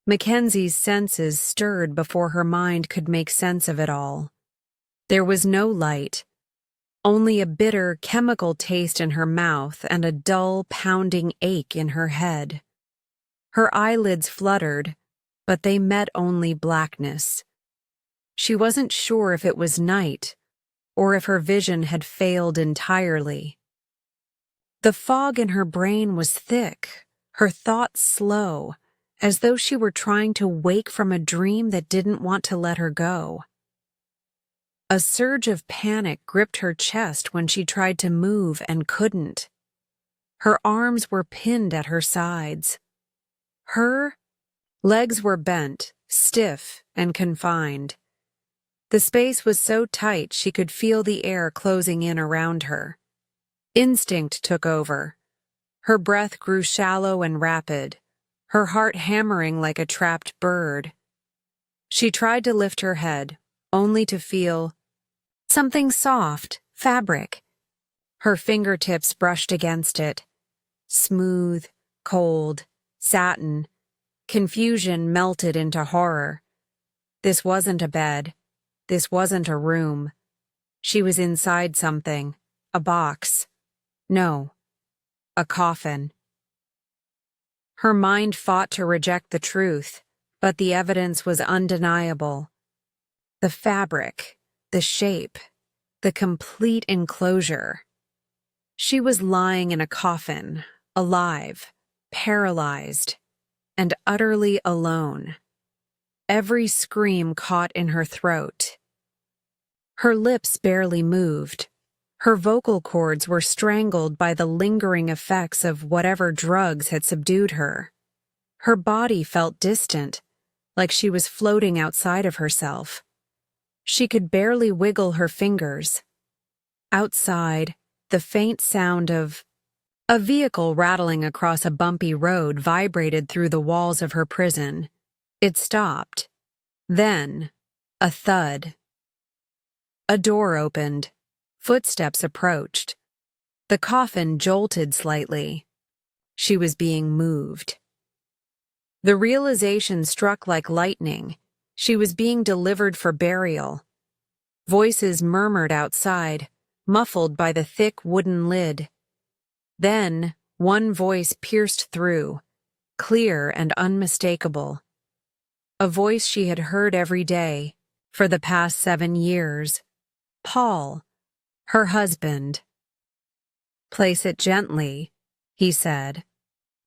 Mackenzie's senses stirred before her mind could make sense of it all. There was no light, only a bitter chemical taste in her mouth and a dull, pounding ache in her head. Her eyelids fluttered, but they met only blackness. She wasn't sure if it was night or if her vision had failed entirely. The fog in her brain was thick, her thoughts slow, as though she were trying to wake from a dream that didn't want to let her go. A surge of panic gripped her chest when she tried to move and couldn't. Her arms were pinned at her sides. Her legs were bent, stiff, and confined. The space was so tight she could feel the air closing in around her. Instinct took over. Her breath grew shallow and rapid, her heart hammering like a trapped bird. She tried to lift her head, only to feel something soft, fabric. Her fingertips brushed against it. Smooth, cold, satin. Confusion melted into horror. This wasn't a bed. This wasn't a room. She was inside something. A box. No. A coffin. Her mind fought to reject the truth, but the evidence was undeniable. The fabric, the shape, the complete enclosure. She was lying in a coffin, alive, paralyzed, and utterly alone. Every scream caught in her throat. Her lips barely moved. Her vocal cords were strangled by the lingering effects of whatever drugs had subdued her. Her body felt distant, like she was floating outside of herself. She could barely wiggle her fingers. Outside, the faint sound of a vehicle rattling across a bumpy road vibrated through the walls of her prison. It stopped. Then, a thud. A door opened. Footsteps approached. The coffin jolted slightly. She was being moved. The realization struck like lightning. She was being delivered for burial. Voices murmured outside, muffled by the thick wooden lid. Then, one voice pierced through, clear and unmistakable. A voice she had heard every day, for the past 7 years. Paul, her husband. "Place it gently," he said.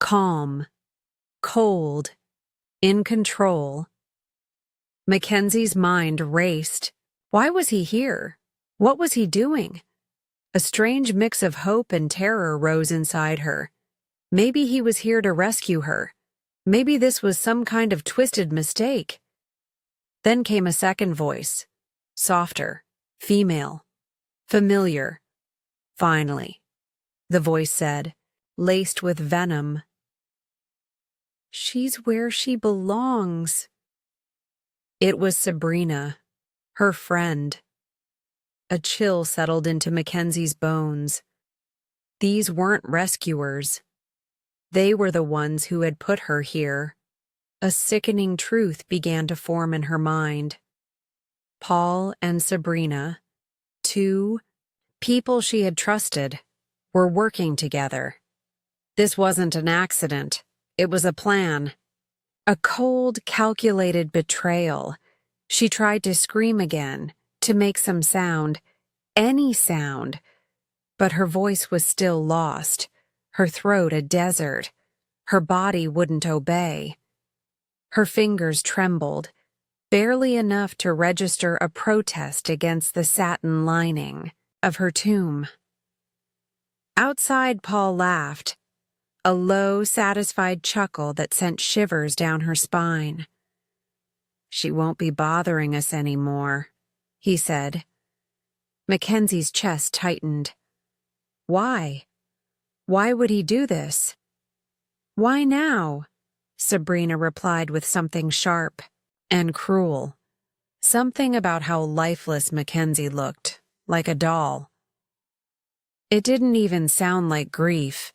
Calm, cold, in control. Mackenzie's mind raced. Why was he here? What was he doing? A strange mix of hope and terror rose inside her. Maybe he was here to rescue her. Maybe this was some kind of twisted mistake. Then came a second voice. Softer, female, familiar. "Finally," the voice said, laced with venom. "She's where she belongs." It was Sabrina, her friend. A chill settled into Mackenzie's bones. These weren't rescuers. They were the ones who had put her here. A sickening truth began to form in her mind. Paul and Sabrina, 2 people she had trusted, were working together. This wasn't an accident. It was a plan. A cold, calculated betrayal. She tried to scream again, to make some sound, any sound, but her voice was still lost, her throat a desert. Her body wouldn't obey. Her fingers trembled, barely enough to register a protest against the satin lining of her tomb. Outside, Paul laughed, a low, satisfied chuckle that sent shivers down her spine. "She won't be bothering us anymore," he said. Mackenzie's chest tightened. Why? Why would he do this? "Why now?" Sabrina replied with something sharp and cruel. Something about how lifeless Mackenzie looked, like a doll. It didn't even sound like grief.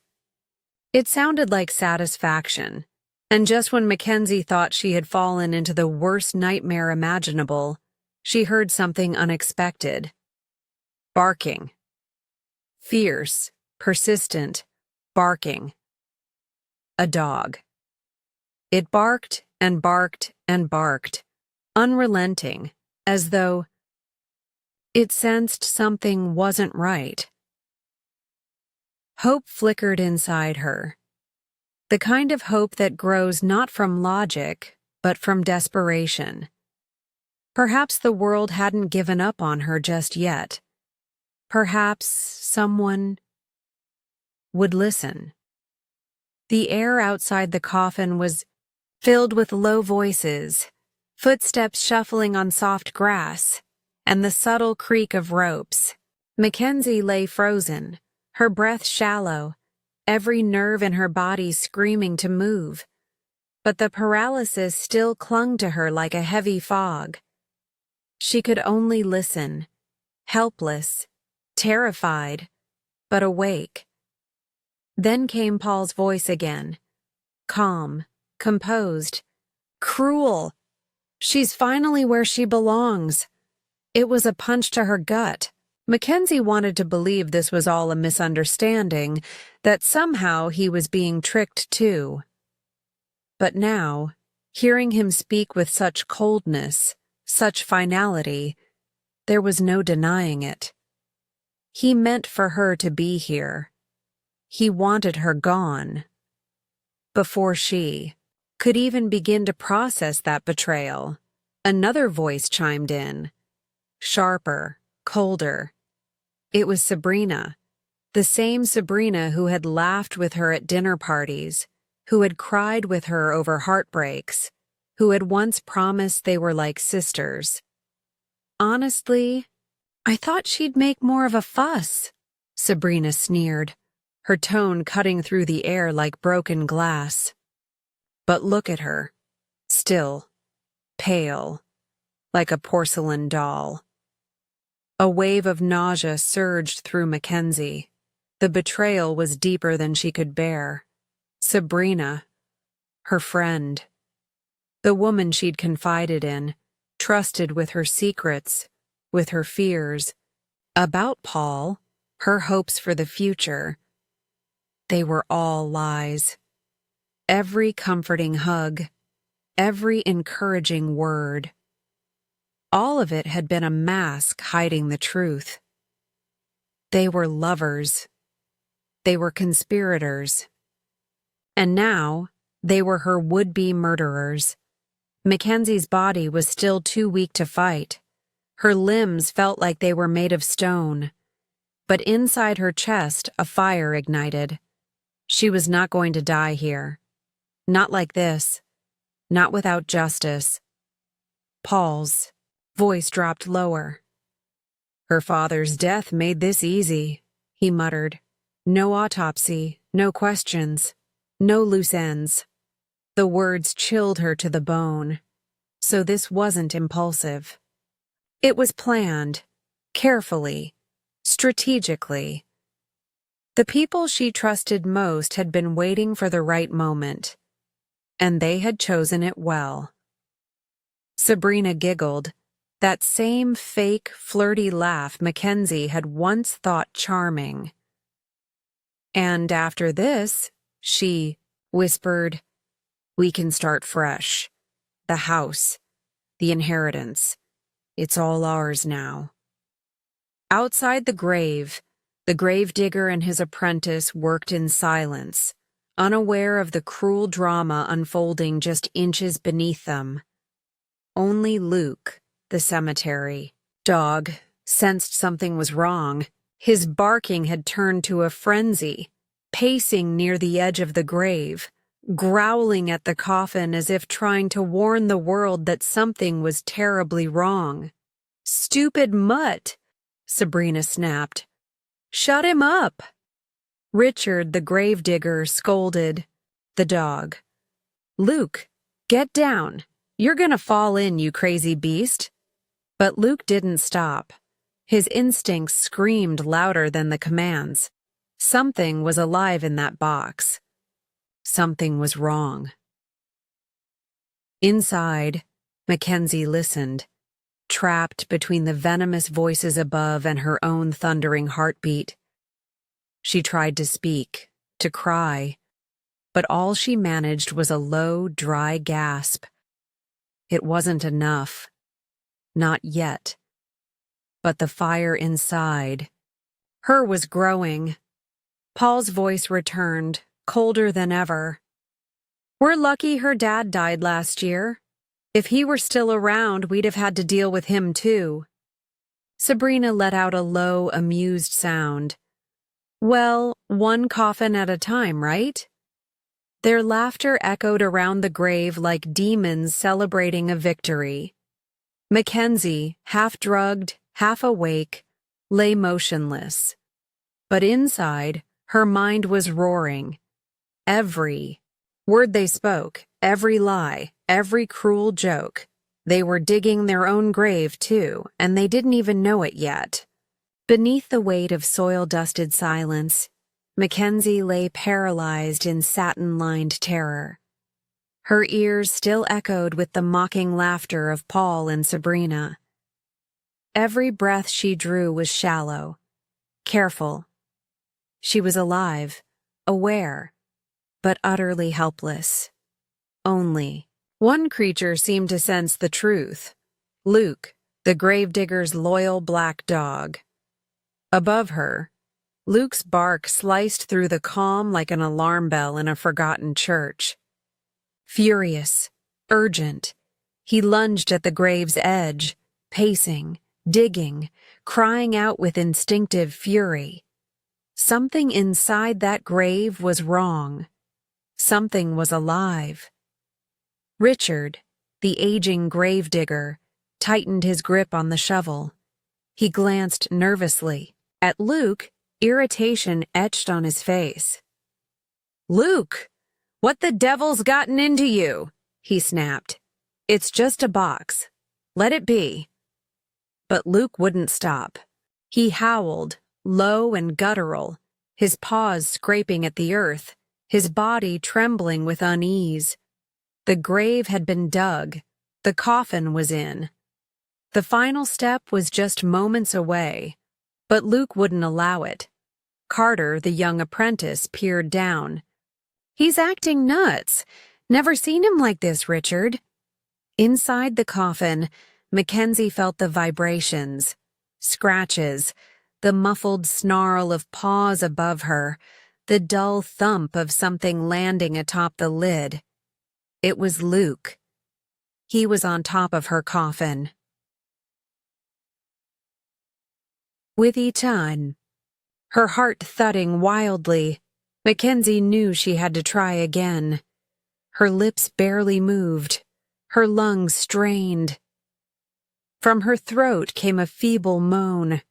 It sounded like satisfaction, And just when Mackenzie thought she had fallen into the worst nightmare imaginable, she heard something unexpected. Barking. Fierce, persistent, barking. A dog. It barked and barked and barked, unrelenting, as though it sensed something wasn't right. Hope flickered inside her. The kind of hope that grows not from logic, but from desperation. Perhaps the world hadn't given up on her just yet. Perhaps someone would listen. The air outside the coffin was filled with low voices, footsteps shuffling on soft grass, and the subtle creak of ropes. Mackenzie lay frozen, her breath shallow, every nerve in her body screaming to move. But the paralysis still clung to her like a heavy fog. She could only listen, helpless, terrified, but awake. Then came Paul's voice again, calm, composed, cruel. She's finally where she belongs. It was a punch to her gut. Mackenzie wanted to believe this was all a misunderstanding, that somehow he was being tricked too. But now, hearing him speak with such coldness, such finality, there was no denying it. He meant for her to be here. He wanted her gone. Before she could even begin to process that betrayal, another voice chimed in, sharper, colder. It was Sabrina, the same Sabrina who had laughed with her at dinner parties, who had cried with her over heartbreaks, who had once promised they were like sisters. Honestly, I thought she'd make more of a fuss, Sabrina sneered, her tone cutting through the air like broken glass. But look at her, still, pale, like a porcelain doll. A wave of nausea surged through Mackenzie. The betrayal was deeper than she could bear. Sabrina, her friend, the woman she'd confided in, trusted with her secrets, with her fears, about Paul, her hopes for the future. They were all lies. Every comforting hug, every encouraging word. All of it had been a mask hiding the truth. They were lovers. They were conspirators. And now, they were her would-be murderers. Mackenzie's body was still too weak to fight. Her limbs felt like they were made of stone. But inside her chest, a fire ignited. She was not going to die here. Not like this. Not without justice. Paul's voice dropped lower. Her father's death made this easy, he muttered. No autopsy, no questions, no loose ends. The words chilled her to the bone. So this wasn't impulsive. It was planned, carefully, strategically. The people she trusted most had been waiting for the right moment, and they had chosen it well. Sabrina giggled, that same fake, flirty laugh Mackenzie had once thought charming. And after this, she whispered, we can start fresh. The house, the inheritance, it's all ours now. Outside the gravedigger and his apprentice worked in silence, unaware of the cruel drama unfolding just inches beneath them. Only Luke, the cemetery dog, sensed something was wrong. His barking had turned to a frenzy, pacing near the edge of the grave, growling at the coffin as if trying to warn the world that something was terribly wrong. Stupid mutt, Sabrina snapped. Shut him up! Richard, the gravedigger, scolded the dog. Luke, get down. You're gonna fall in, you crazy beast. But Luke didn't stop. His instincts screamed louder than the commands. Something was alive in that box. Something was wrong. Inside, Mackenzie listened, trapped between the venomous voices above and her own thundering heartbeat. She tried to speak, to cry, but all she managed was a low, dry gasp. It wasn't enough. Not yet. But the fire inside, her was growing. Paul's voice returned, colder than ever. "We're lucky her dad died last year. If he were still around, we'd have had to deal with him too." Sabrina let out a low, amused sound. "Well, one coffin at a time, right?" Their laughter echoed around the grave like demons celebrating a victory. Mackenzie, half-drugged, half-awake, lay motionless. But inside, her mind was roaring. Every word they spoke, every lie, every cruel joke. They were digging their own grave, too, and they didn't even know it yet. Beneath the weight of soil-dusted silence, Mackenzie lay paralyzed in satin-lined terror. Her ears still echoed with the mocking laughter of Paul and Sabrina. Every breath she drew was shallow, careful. She was alive, aware, but utterly helpless. Only one creature seemed to sense the truth: Luke, the gravedigger's loyal black dog. Above her, Luke's bark sliced through the calm like an alarm bell in a forgotten church. Furious, urgent, he lunged at the grave's edge, pacing, digging, crying out with instinctive fury. Something inside that grave was wrong. Something was alive. Richard, the aging gravedigger, tightened his grip on the shovel. He glanced nervously at Luke, irritation etched on his face. "Luke, what the devil's gotten into you?" he snapped. "It's just a box. Let it be." But Luke wouldn't stop. He howled, low and guttural, his paws scraping at the earth, his body trembling with unease. The grave had been dug. The coffin was in. The final step was just moments away, but Luke wouldn't allow it. Carter, the young apprentice, peered down. "He's acting nuts. Never seen him like this, Richard." Inside the coffin, Mackenzie felt the vibrations, scratches, the muffled snarl of paws above her, the dull thump of something landing atop the lid. It was Luke. He was on top of her coffin. With each time, her heart thudding wildly, Mackenzie knew she had to try again. Her lips barely moved, her lungs strained. From her throat came a feeble moan,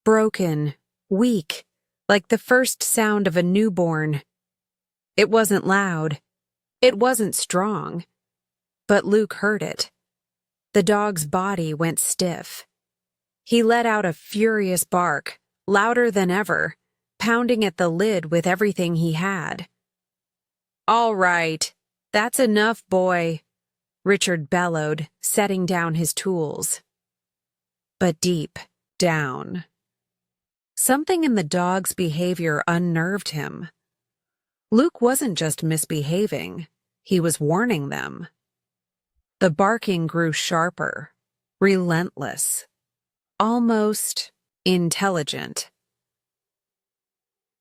broken, weak, like the first sound of a newborn. It wasn't loud. It wasn't strong. But Luke heard it. The dog's body went stiff. He let out a furious bark, louder than ever, pounding at the lid with everything he had. "All right, that's enough, boy," Richard bellowed, setting down his tools. But deep down, something in the dog's behavior unnerved him. Luke wasn't just misbehaving, he was warning them. The barking grew sharper, relentless, almost intelligent.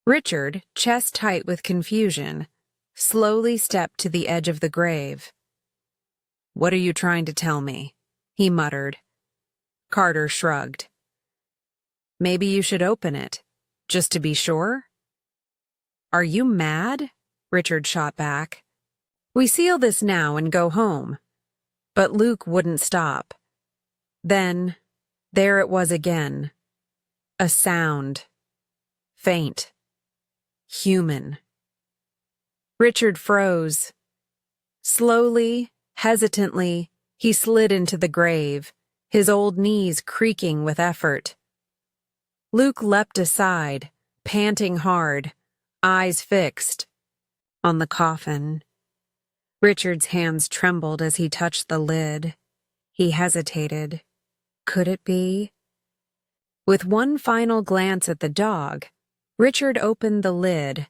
Richard, chest tight with confusion, slowly stepped to the edge of the grave. "What are you trying to tell me?" he muttered. Carter shrugged. "Maybe you should open it, just to be sure." "Are you mad?" Richard shot back. "We seal this now and go home." But Luke wouldn't stop. Then, there it was again. A sound. Faint. Human. Richard froze. Slowly, hesitantly, he slid into the grave, his old knees creaking with effort. Luke leapt aside, panting hard, eyes fixed on the coffin. Richard's hands trembled as he touched the lid. He hesitated. Could it be? With one final glance at the dog, Richard opened the lid,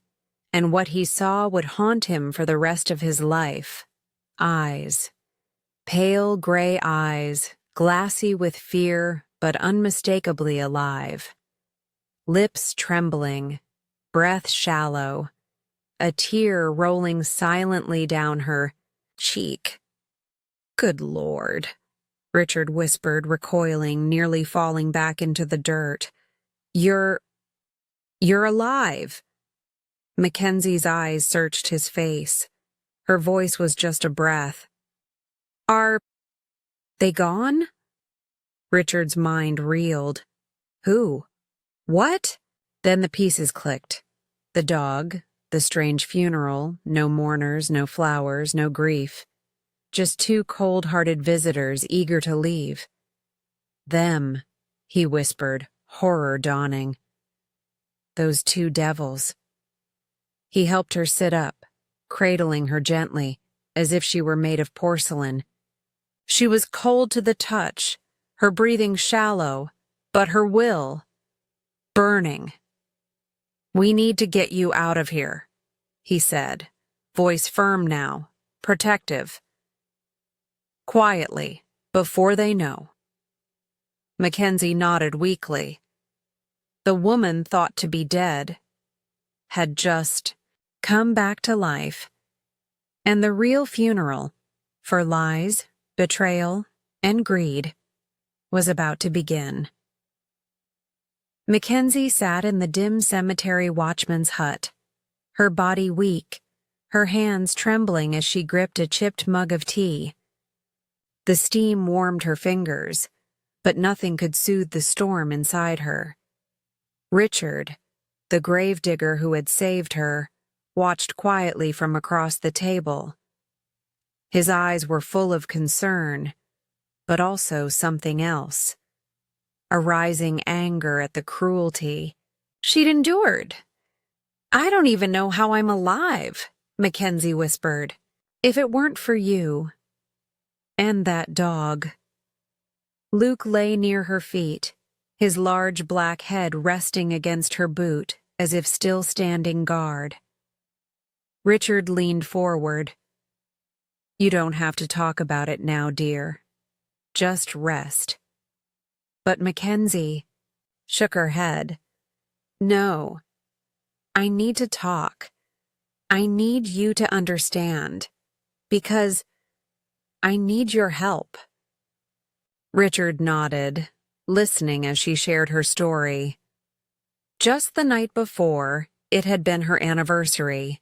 and what he saw would haunt him for the rest of his life. Eyes. Pale gray eyes, glassy with fear, but unmistakably alive. Lips trembling, breath shallow, a tear rolling silently down her cheek. Good Lord, Richard whispered, recoiling, nearly falling back into the dirt. You're alive. Mackenzie's eyes searched his face. Her voice was just a breath. Are they gone? Richard's mind reeled. Who? What? Then the pieces clicked. The dog, the strange funeral, no mourners, no flowers, no grief. Just two cold-hearted visitors eager to leave. Them, he whispered, horror dawning. Those two devils. He helped her sit up, cradling her gently, as if she were made of porcelain. She was cold to the touch, her breathing shallow, but her will burning. We need to get you out of here, he said, voice firm now, protective. Quietly, before they know. Mackenzie nodded weakly. The woman thought to be dead had just come back to life, and the real funeral, for lies, betrayal, and greed, was about to begin. Mackenzie sat in the dim cemetery watchman's hut, her body weak, her hands trembling as she gripped a chipped mug of tea. The steam warmed her fingers, but nothing could soothe the storm inside her. Richard, the gravedigger who had saved her, watched quietly from across the table. His eyes were full of concern, but also something else. A rising anger at the cruelty she'd endured. I don't even know how I'm alive, Mackenzie whispered. If it weren't for you. And that dog. Luke lay near her feet, his large black head resting against her boot as if still standing guard. Richard leaned forward. You don't have to talk about it now, dear. Just rest. But Mackenzie shook her head. No. I need to talk. I need you to understand. Because I need your help. Richard nodded, listening as she shared her story. Just the night before, it had been her anniversary.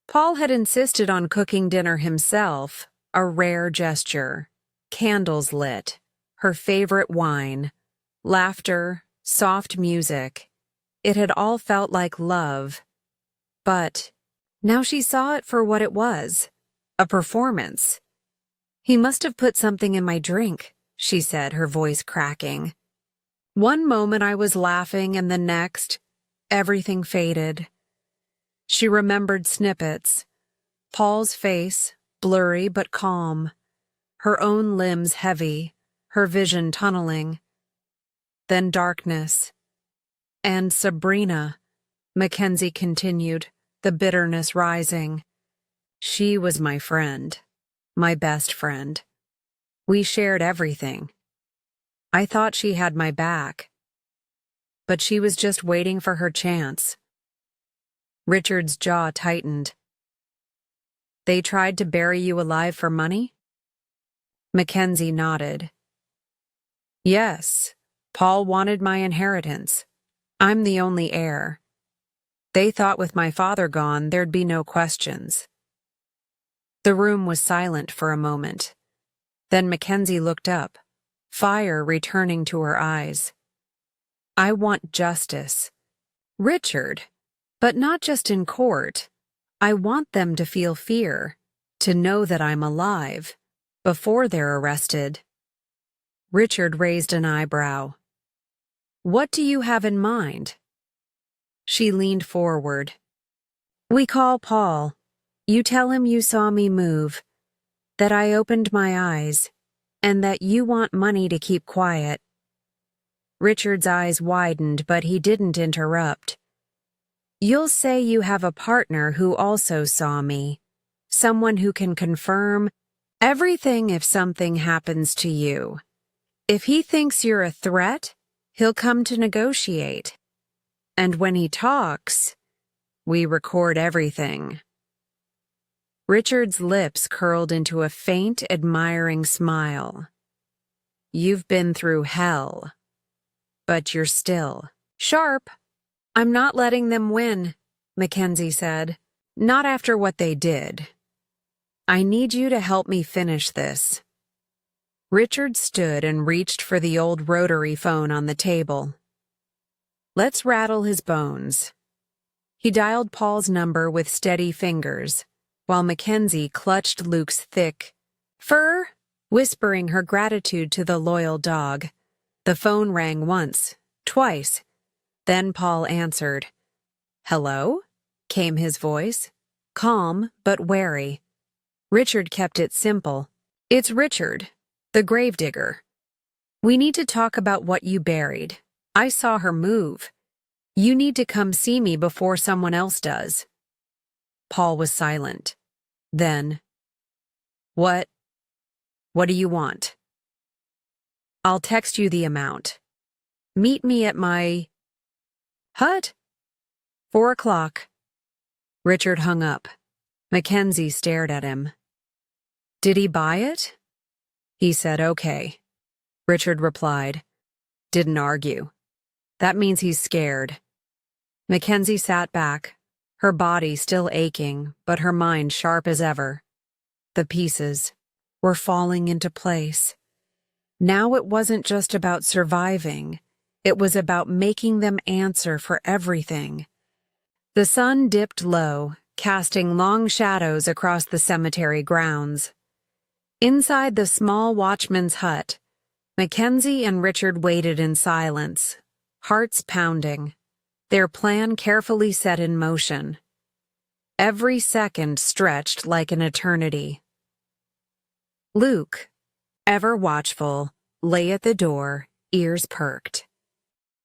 Paul had insisted on cooking dinner himself, a rare gesture. Candles lit, her favorite wine, laughter, soft music. It had all felt like love. But now she saw it for what it was, a performance. He must have put something in my drink, she said, her voice cracking. One moment I was laughing and the next, everything faded. She remembered snippets. Paul's face, blurry but calm. Her own limbs heavy, her vision tunneling. Then darkness. And Sabrina, Mackenzie continued, the bitterness rising. She was my friend. My best friend. We shared everything. I thought she had my back. But she was just waiting for her chance. Richard's jaw tightened. They tried to bury you alive for money? Mackenzie nodded. Yes, Paul wanted my inheritance. I'm the only heir. They thought with my father gone, there'd be no questions. The room was silent for a moment. Then Mackenzie looked up, fire returning to her eyes. I want justice. Richard, but not just in court. I want them to feel fear, to know that I'm alive, before they're arrested. Richard raised an eyebrow. What do you have in mind? She leaned forward. We call Paul. You tell him you saw me move, that I opened my eyes, and that you want money to keep quiet." Richard's eyes widened, but he didn't interrupt. "You'll say you have a partner who also saw me, someone who can confirm everything if something happens to you. If he thinks you're a threat, he'll come to negotiate. And when he talks, we record everything." Richard's lips curled into a faint, admiring smile. "You've been through hell, but you're still sharp." "I'm not letting them win," Mackenzie said. "Not after what they did. I need you to help me finish this." Richard stood and reached for the old rotary phone on the table. "Let's rattle his bones." He dialed Paul's number with steady fingers, while Mackenzie clutched Luke's thick fur, whispering her gratitude to the loyal dog. The phone rang once, twice. Then Paul answered. "Hello?" came his voice, calm but wary. Richard kept it simple. "It's Richard, the gravedigger. We need to talk about what you buried. I saw her move. You need to come see me before someone else does." Paul was silent. Then, What do you want?" "I'll text you the amount. Meet me at my hut? 4:00. Richard hung up. Mackenzie stared at him. "Did he buy it?" He said, "Okay." Richard replied. Didn't argue. "That means he's scared." Mackenzie sat back, her body still aching, but her mind sharp as ever. The pieces were falling into place. Now it wasn't just about surviving. It was about making them answer for everything. The sun dipped low, casting long shadows across the cemetery grounds. Inside the small watchman's hut, Mackenzie and Richard waited in silence, hearts pounding, their plan carefully set in motion. Every second stretched like an eternity. Luke, ever watchful, lay at the door, ears perked.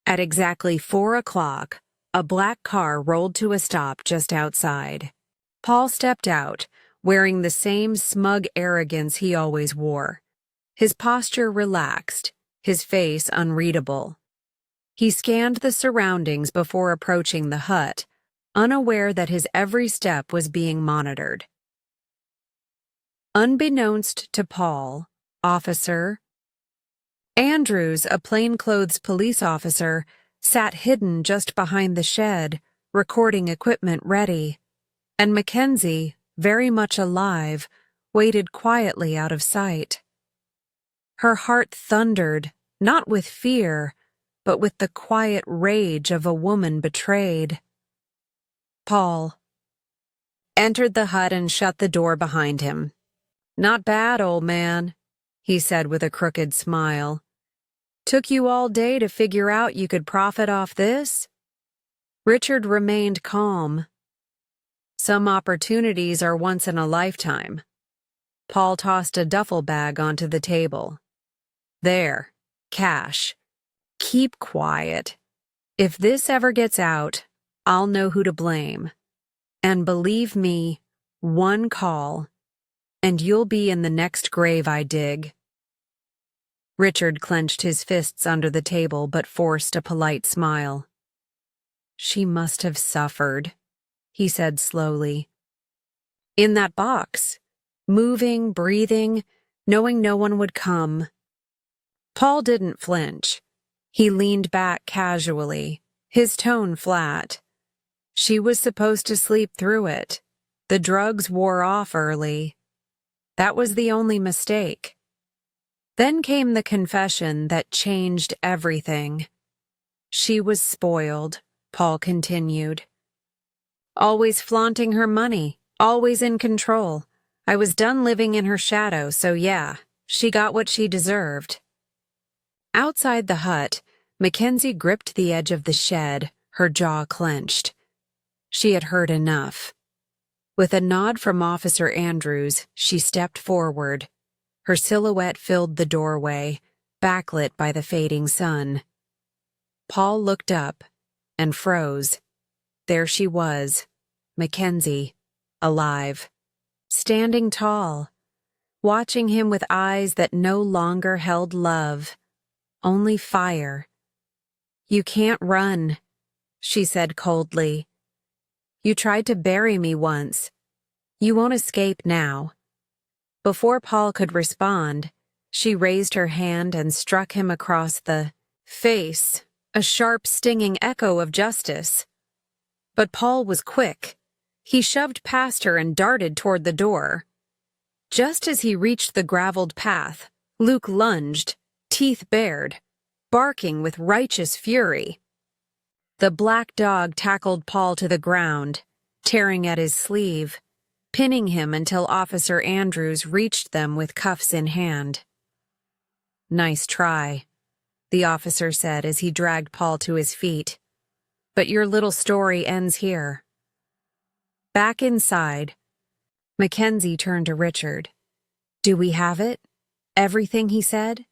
At exactly 4:00, a black car rolled to a stop just outside. Paul stepped out, wearing the same smug arrogance he always wore. His posture relaxed, his face unreadable. He scanned the surroundings before approaching the hut, unaware that his every step was being monitored. Unbeknownst to Paul, Officer Andrews, a plainclothes police officer, sat hidden just behind the shed, recording equipment ready, and Mackenzie, very much alive, waited quietly out of sight. Her heart thundered, not with fear, but with the quiet rage of a woman betrayed. Paul entered the hut and shut the door behind him. "Not bad, old man," he said with a crooked smile. "Took you all day to figure out you could profit off this?" Richard remained calm. "Some opportunities are once in a lifetime." Paul tossed a duffel bag onto the table. "There, cash. Keep quiet. If this ever gets out, I'll know who to blame. And believe me, one call, and you'll be in the next grave I dig." Richard clenched his fists under the table but forced a polite smile. "She must have suffered," he said slowly. "In that box, moving, breathing, knowing no one would come." Paul didn't flinch. He leaned back casually, his tone flat. "She was supposed to sleep through it. The drugs wore off early. That was the only mistake." Then came the confession that changed everything. "She was spoiled," Paul continued. "Always flaunting her money, always in control. I was done living in her shadow, so yeah, she got what she deserved." Outside the hut, Mackenzie gripped the edge of the shed, her jaw clenched. She had heard enough. With a nod from Officer Andrews, she stepped forward. Her silhouette filled the doorway, backlit by the fading sun. Paul looked up and froze. There she was, Mackenzie, alive, standing tall, watching him with eyes that no longer held love, only fire. "You can't run," she said coldly. "You tried to bury me once. You won't escape now." Before Paul could respond, she raised her hand and struck him across the face, a sharp, stinging echo of justice. But Paul was quick. He shoved past her and darted toward the door. Just as he reached the graveled path, Luke lunged, teeth bared, barking with righteous fury. The black dog tackled Paul to the ground, tearing at his sleeve, pinning him until Officer Andrews reached them with cuffs in hand. "Nice try," the officer said as he dragged Paul to his feet. "But your little story ends here." Back inside, Mackenzie turned to Richard. "Do we have it? Everything he said?"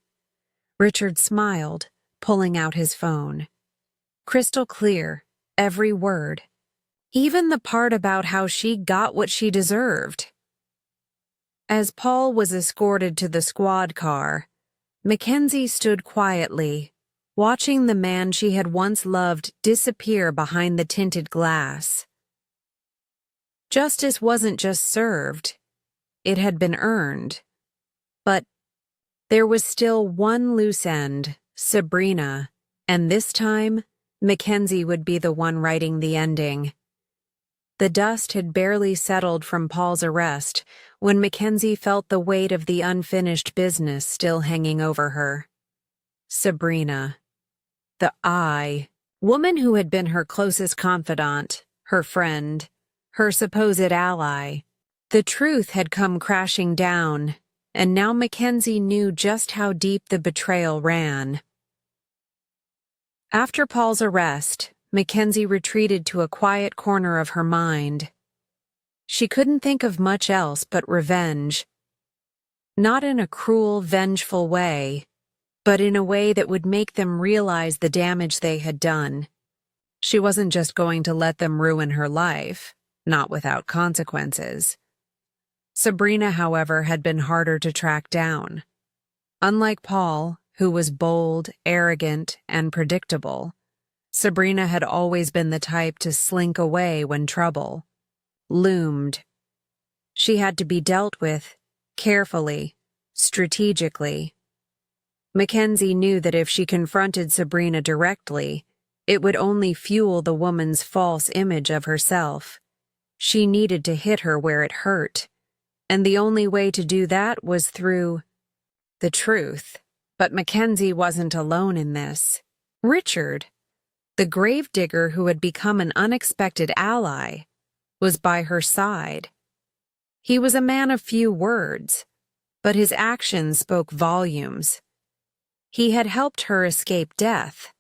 Richard smiled, pulling out his phone. Crystal clear, every word. Even the part about how she got what she deserved. As Paul was escorted to the squad car, Mackenzie stood quietly, watching the man she had once loved disappear behind the tinted glass. Justice wasn't just served, it had been earned. But there was still one loose end, Sabrina, and this time, Mackenzie would be the one writing the ending. The dust had barely settled from Paul's arrest when Mackenzie felt the weight of the unfinished business still hanging over her. Sabrina. The woman who had been her closest confidant, her friend, her supposed ally. The truth had come crashing down, and now Mackenzie knew just how deep the betrayal ran. After Paul's arrest, Mackenzie retreated to a quiet corner of her mind. She couldn't think of much else but revenge. Not in a cruel, vengeful way, but in a way that would make them realize the damage they had done. She wasn't just going to let them ruin her life, not without consequences. Sabrina, however, had been harder to track down. Unlike Paul, who was bold, arrogant, and predictable, Sabrina had always been the type to slink away when trouble loomed. She had to be dealt with carefully, strategically. Mackenzie knew that if she confronted Sabrina directly, it would only fuel the woman's false image of herself. She needed to hit her where it hurt, and the only way to do that was through the truth. But Mackenzie wasn't alone in this. Richard, the gravedigger who had become an unexpected ally, was by her side. He was a man of few words, but his actions spoke volumes. He had helped her escape death,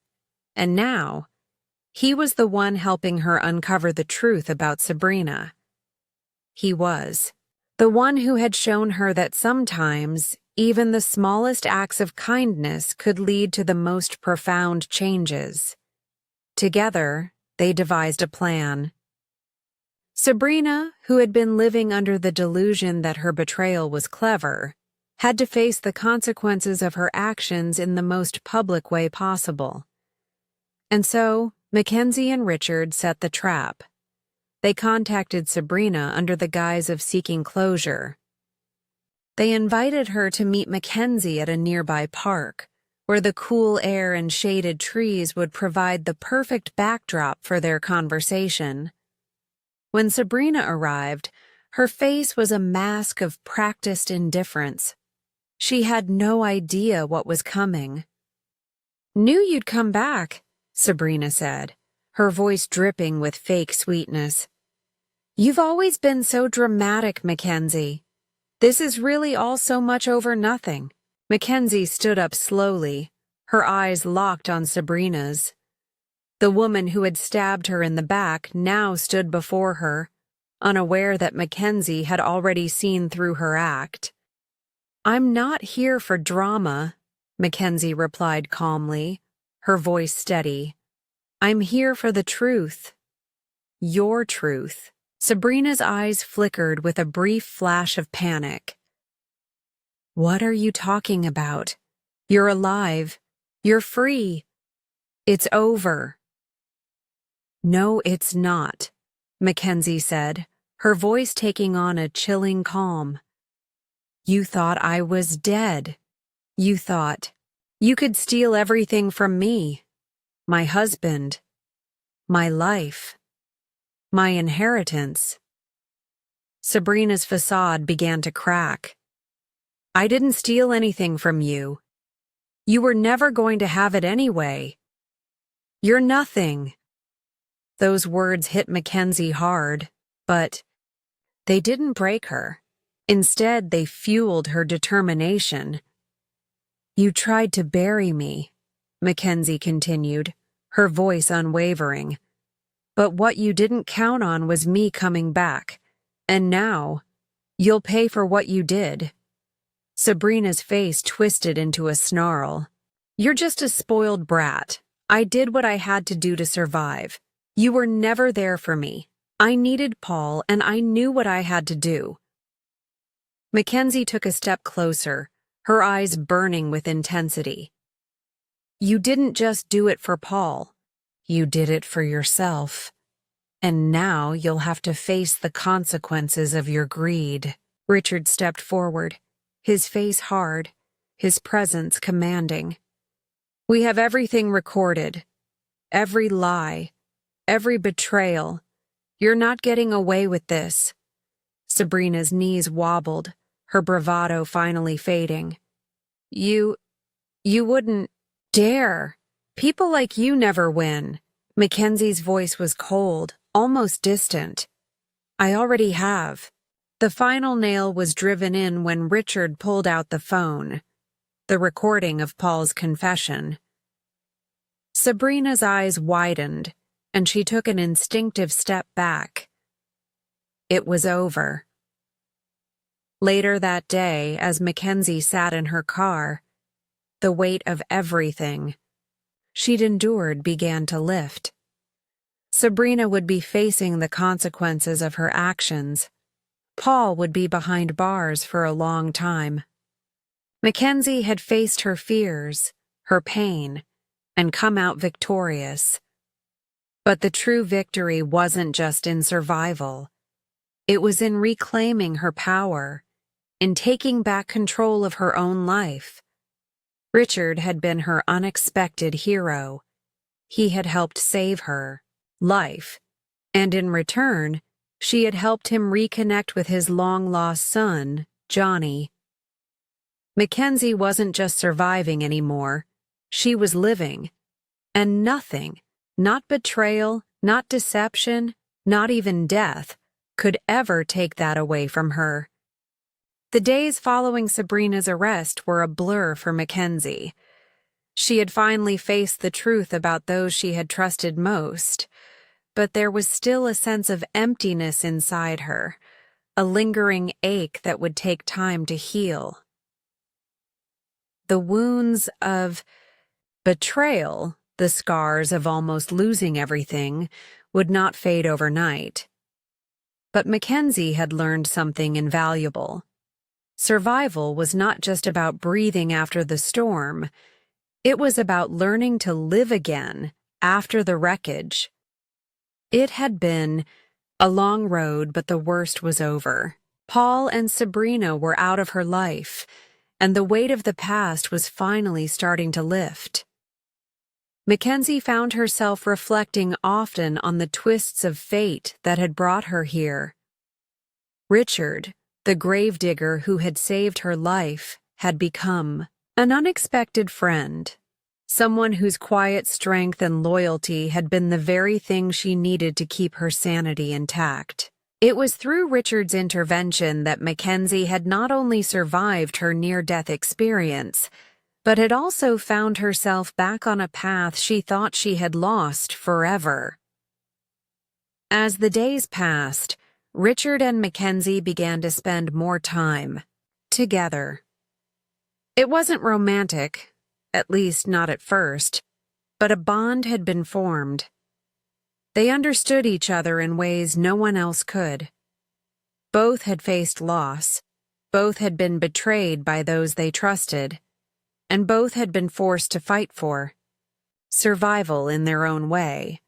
and now he was the one helping her uncover the truth about Sabrina. He was the one who had shown her that sometimes even the smallest acts of kindness could lead to the most profound changes. Together, they devised a plan. Sabrina, who had been living under the delusion that her betrayal was clever, had to face the consequences of her actions in the most public way possible. And so, Mackenzie and Richard set the trap. They contacted Sabrina under the guise of seeking closure. They invited her to meet Mackenzie at a nearby park, where the cool air and shaded trees would provide the perfect backdrop for their conversation. When Sabrina arrived, her face was a mask of practiced indifference. She had no idea what was coming. "Knew you'd come back," Sabrina said, her voice dripping with fake sweetness. "You've always been so dramatic, Mackenzie. This is really all so much over nothing." Mackenzie stood up slowly, her eyes locked on Sabrina's. The woman who had stabbed her in the back now stood before her, unaware that Mackenzie had already seen through her act. "I'm not here for drama," Mackenzie replied calmly, her voice steady. "I'm here for the truth. Your truth." Sabrina's eyes flickered with a brief flash of panic. "What are you talking about? You're alive. You're free. It's over." "No, it's not," Mackenzie said, her voice taking on a chilling calm. "You thought I was dead. You thought you could steal everything from me, my husband, my life, my inheritance." Sabrina's facade began to crack. "I didn't steal anything from you. You were never going to have it anyway. You're nothing." Those words hit Mackenzie hard, but they didn't break her. Instead, they fueled her determination. "You tried to bury me," Mackenzie continued, her voice unwavering. "But what you didn't count on was me coming back. And now, you'll pay for what you did." Sabrina's face twisted into a snarl. "You're just a spoiled brat. I did what I had to do to survive. You were never there for me. I needed Paul, and I knew what I had to do." Mackenzie took a step closer, her eyes burning with intensity. "You didn't just do it for Paul. You did it for yourself. And now you'll have to face the consequences of your greed." Richard stepped forward, his face hard, his presence commanding. "We have everything recorded. Every lie, every betrayal. You're not getting away with this." Sabrina's knees wobbled, her bravado finally fading. You wouldn't dare. People like you never win." Mackenzie's voice was cold, almost distant. "I already have." The final nail was driven in when Richard pulled out the phone, the recording of Paul's confession. Sabrina's eyes widened, and she took an instinctive step back. It was over. Later that day, as Mackenzie sat in her car, the weight of everything she'd endured began to lift. Sabrina would be facing the consequences of her actions. Paul would be behind bars for a long time. Mackenzie had faced her fears, her pain, and come out victorious. But the true victory wasn't just in survival. It was in reclaiming her power, in taking back control of her own life. Richard had been her unexpected hero. He had helped save her life, and in return, she had helped him reconnect with his long-lost son, Johnny. Mackenzie wasn't just surviving anymore. She was living. And nothing, not betrayal, not deception, not even death, could ever take that away from her. The days following Sabrina's arrest were a blur for Mackenzie. She had finally faced the truth about those she had trusted most, but there was still a sense of emptiness inside her, a lingering ache that would take time to heal. The wounds of betrayal, the scars of almost losing everything, would not fade overnight. But Mackenzie had learned something invaluable. Survival was not just about breathing after the storm. It was about learning to live again after the wreckage. It had been a long road, but the worst was over. Paul and Sabrina were out of her life, and the weight of the past was finally starting to lift. Mackenzie found herself reflecting often on the twists of fate that had brought her here. Richard, the gravedigger who had saved her life, had become an unexpected friend, someone whose quiet strength and loyalty had been the very thing she needed to keep her sanity intact. It was through Richard's intervention that Mackenzie had not only survived her near-death experience, but had also found herself back on a path she thought she had lost forever. As the days passed, Richard and Mackenzie began to spend more time together. It wasn't romantic, at least not at first, but a bond had been formed. They understood each other in ways no one else could. Both had faced loss, both had been betrayed by those they trusted, and both had been forced to fight for survival in their own way.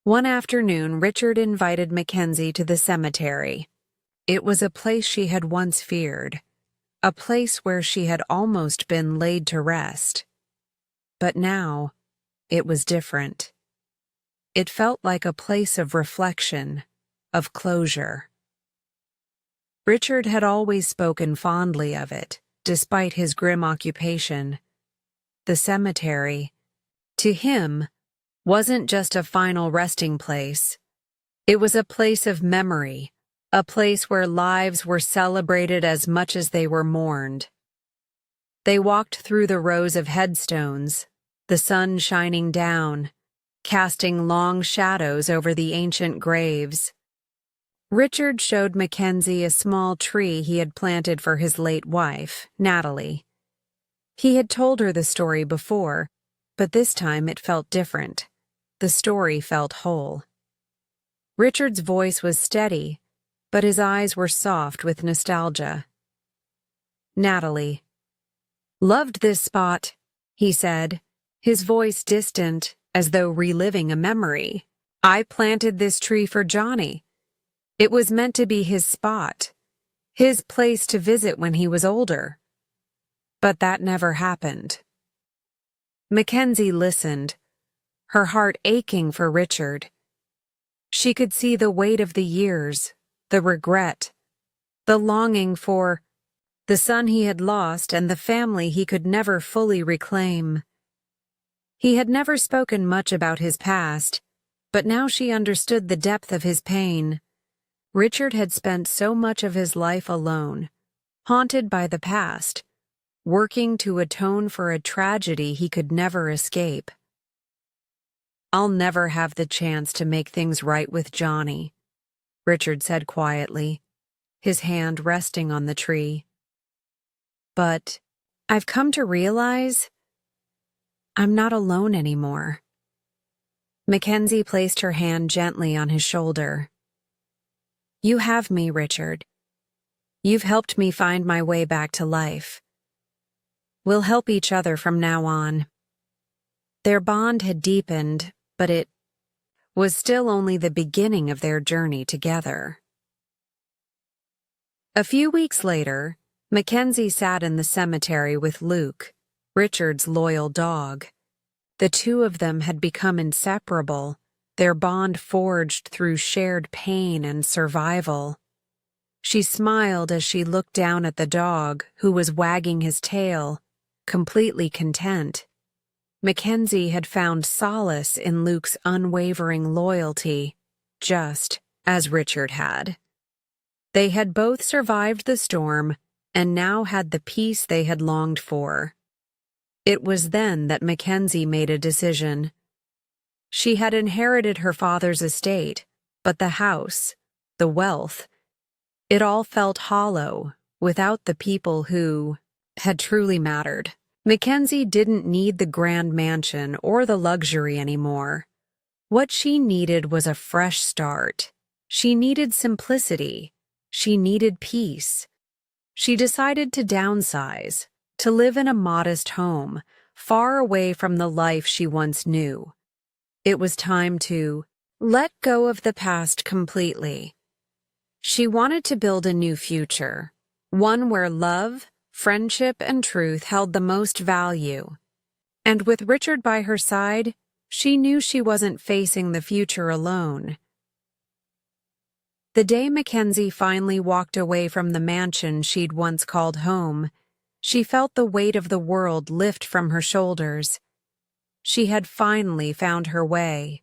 One afternoon, Richard invited Mackenzie to the cemetery. It was a place she had once feared, a place where she had almost been laid to rest. But now, it was different. It felt like a place of reflection, of closure. Richard had always spoken fondly of it, despite his grim occupation. The cemetery, to him, wasn't just a final resting place. It was a place of memory, a place where lives were celebrated as much as they were mourned. They walked through the rows of headstones, the sun shining down, casting long shadows over the ancient graves. Richard showed Mackenzie a small tree he had planted for his late wife, Natalie. He had told her the story before, but this time it felt different. The story felt whole. Richard's voice was steady, but his eyes were soft with nostalgia. Natalie. "Loved this spot," he said, his voice distant, as though reliving a memory. "I planted this tree for Johnny. It was meant to be his spot, his place to visit when he was older. But that never happened." Mackenzie listened, her heart aching for Richard. She could see the weight of the years, the regret, the longing for the son he had lost and the family he could never fully reclaim. He had never spoken much about his past, but now she understood the depth of his pain. Richard had spent so much of his life alone, haunted by the past, working to atone for a tragedy he could never escape. "I'll never have the chance to make things right with Johnny," Richard said quietly, his hand resting on the tree. "But I've come to realize I'm not alone anymore." Mackenzie placed her hand gently on his shoulder. "You have me, Richard. You've helped me find my way back to life. We'll help each other from now on." Their bond had deepened, but it was still only the beginning of their journey together. A few weeks later, Mackenzie sat in the cemetery with Luke, Richard's loyal dog. The two of them had become inseparable, their bond forged through shared pain and survival. She smiled as she looked down at the dog, who was wagging his tail, completely content. Mackenzie had found solace in Luke's unwavering loyalty, just as Richard had. They had both survived the storm and now had the peace they had longed for. It was then that Mackenzie made a decision. She had inherited her father's estate, but the house, the wealth, it all felt hollow without the people who had truly mattered. Mackenzie didn't need the grand mansion or the luxury anymore. What she needed was a fresh start. She needed simplicity. She needed peace. She decided to downsize, to live in a modest home, far away from the life she once knew. It was time to let go of the past completely. She wanted to build a new future, one where love, friendship, and truth held the most value. And with Richard by her side, she knew she wasn't facing the future alone. The day Mackenzie finally walked away from the mansion she'd once called home, she felt the weight of the world lift from her shoulders. She had finally found her way.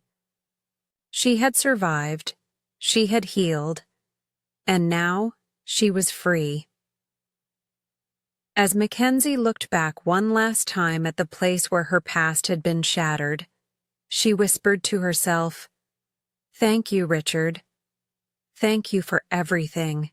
She had survived, she had healed, and now she was free. As Mackenzie looked back one last time at the place where her past had been shattered, she whispered to herself, "Thank you, Richard. Thank you for everything.